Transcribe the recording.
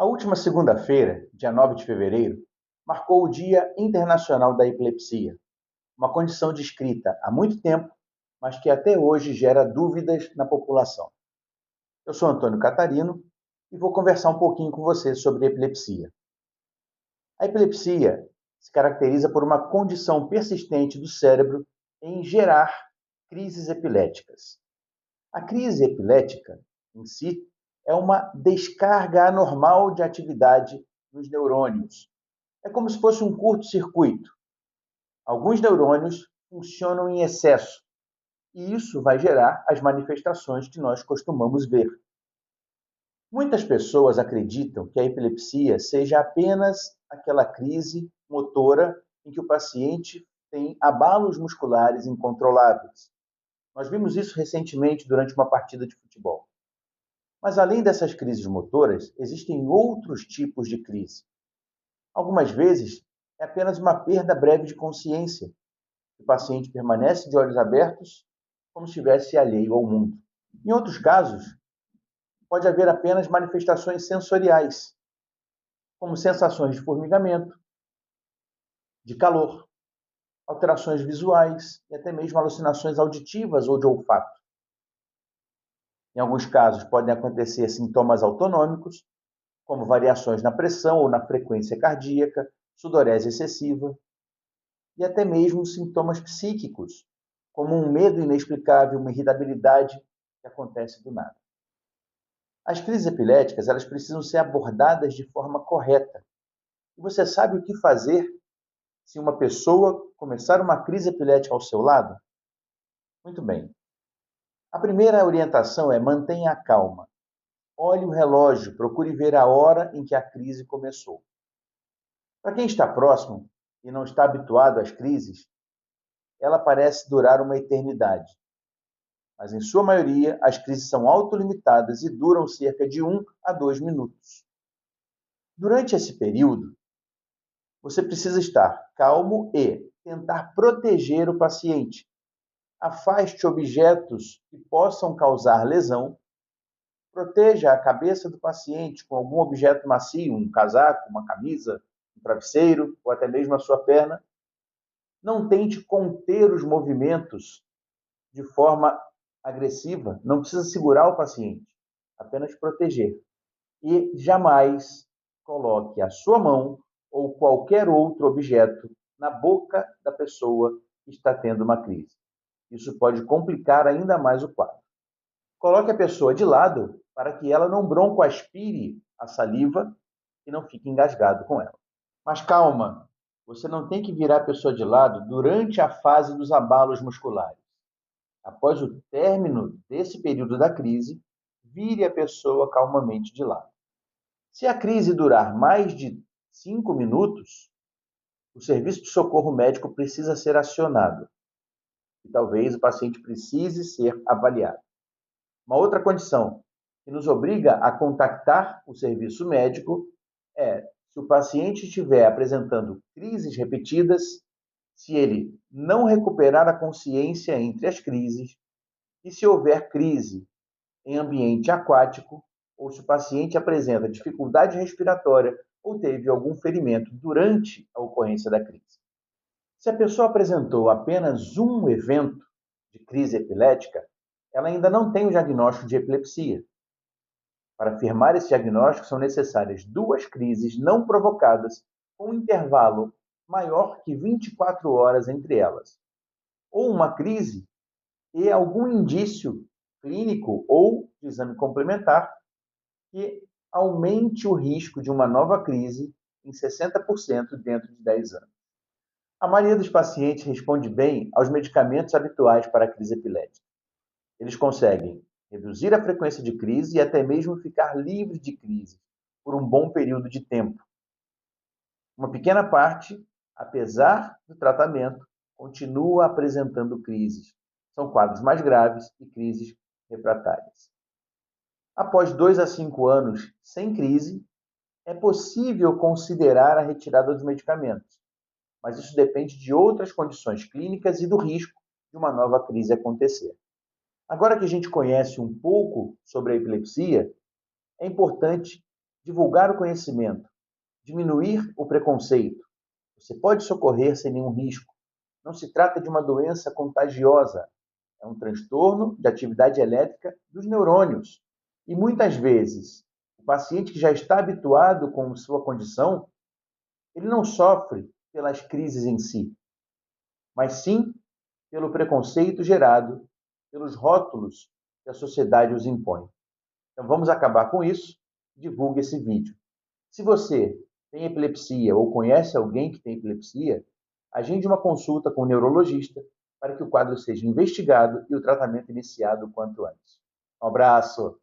A última segunda-feira, dia 9 de fevereiro, marcou o Dia Internacional da Epilepsia, uma condição descrita há muito tempo, mas que até hoje gera dúvidas na população. Eu sou Antônio Catarino e vou conversar um pouquinho com você sobre epilepsia. A epilepsia se caracteriza por uma condição persistente do cérebro em gerar crises epiléticas. A crise epilética, em si, é uma descarga anormal de atividade nos neurônios. É como se fosse um curto-circuito. Alguns neurônios funcionam em excesso e isso vai gerar as manifestações que nós costumamos ver. Muitas pessoas acreditam que a epilepsia seja apenas aquela crise motora em que o paciente tem abalos musculares incontroláveis. Nós vimos isso recentemente durante uma partida de futebol. Mas além dessas crises motoras, existem outros tipos de crise. Algumas vezes é apenas uma perda breve de consciência. O paciente permanece de olhos abertos, como se estivesse alheio ao mundo. Em outros casos, pode haver apenas manifestações sensoriais, como sensações de formigamento, de calor, alterações visuais e até mesmo alucinações auditivas ou de olfato. Em alguns casos, podem acontecer sintomas autonômicos, como variações na pressão ou na frequência cardíaca, sudorese excessiva, e até mesmo sintomas psíquicos, como um medo inexplicável, uma irritabilidade que acontece do nada. As crises epiléticas, elas precisam ser abordadas de forma correta. E você sabe o que fazer se uma pessoa começar uma crise epilética ao seu lado? Muito bem. A primeira orientação é mantenha a calma. Olhe o relógio, procure ver a hora em que a crise começou. Para quem está próximo e não está habituado às crises, ela parece durar uma eternidade. Mas, em sua maioria, as crises são autolimitadas e duram cerca de 1 a 2 minutos. Durante esse período, você precisa estar calmo e tentar proteger o paciente. Afaste objetos que possam causar lesão. Proteja a cabeça do paciente com algum objeto macio, um casaco, uma camisa, um travesseiro ou até mesmo a sua perna. Não tente conter os movimentos de forma agressiva, não precisa segurar o paciente, apenas proteger. E jamais coloque a sua mão ou qualquer outro objeto na boca da pessoa que está tendo uma crise. Isso pode complicar ainda mais o quadro. Coloque a pessoa de lado para que ela não broncoaspire a saliva e não fique engasgado com ela. Mas calma, você não tem que virar a pessoa de lado durante a fase dos abalos musculares. Após o término desse período da crise, vire a pessoa calmamente de lado. Se a crise durar mais de 5 minutos, o serviço de socorro médico precisa ser acionado. E talvez o paciente precise ser avaliado. Uma outra condição que nos obriga a contactar o serviço médico é se o paciente estiver apresentando crises repetidas, se ele não recuperar a consciência entre as crises e se houver crise em ambiente aquático ou se o paciente apresenta dificuldade respiratória ou teve algum ferimento durante a ocorrência da crise. Se a pessoa apresentou apenas um evento de crise epilética, ela ainda não tem o diagnóstico de epilepsia. Para afirmar esse diagnóstico, são necessárias 2 crises não provocadas com um intervalo maior que 24 horas entre elas, ou uma crise e algum indício clínico ou de exame complementar que aumente o risco de uma nova crise em 60% dentro de 10 anos. A maioria dos pacientes responde bem aos medicamentos habituais para a crise epilética. Eles conseguem reduzir a frequência de crise e até mesmo ficar livre de crise por um bom período de tempo. Uma pequena parte, apesar do tratamento, continua apresentando crises. São quadros mais graves e crises refratárias. Após 2 a 5 anos sem crise, é possível considerar a retirada dos medicamentos, mas isso depende de outras condições clínicas e do risco de uma nova crise acontecer. Agora que a gente conhece um pouco sobre a epilepsia, é importante divulgar o conhecimento, diminuir o preconceito. Você pode socorrer sem nenhum risco. Não se trata de uma doença contagiosa, é um transtorno de atividade elétrica dos neurônios. E muitas vezes, o paciente que já está habituado com sua condição, ele não sofre pelas crises em si, mas sim pelo preconceito gerado pelos rótulos que a sociedade os impõe. Então vamos acabar com isso. Divulgue esse vídeo. Se você tem epilepsia ou conhece alguém que tem epilepsia, agende uma consulta com um neurologista para que o quadro seja investigado e o tratamento iniciado o quanto antes. Um abraço!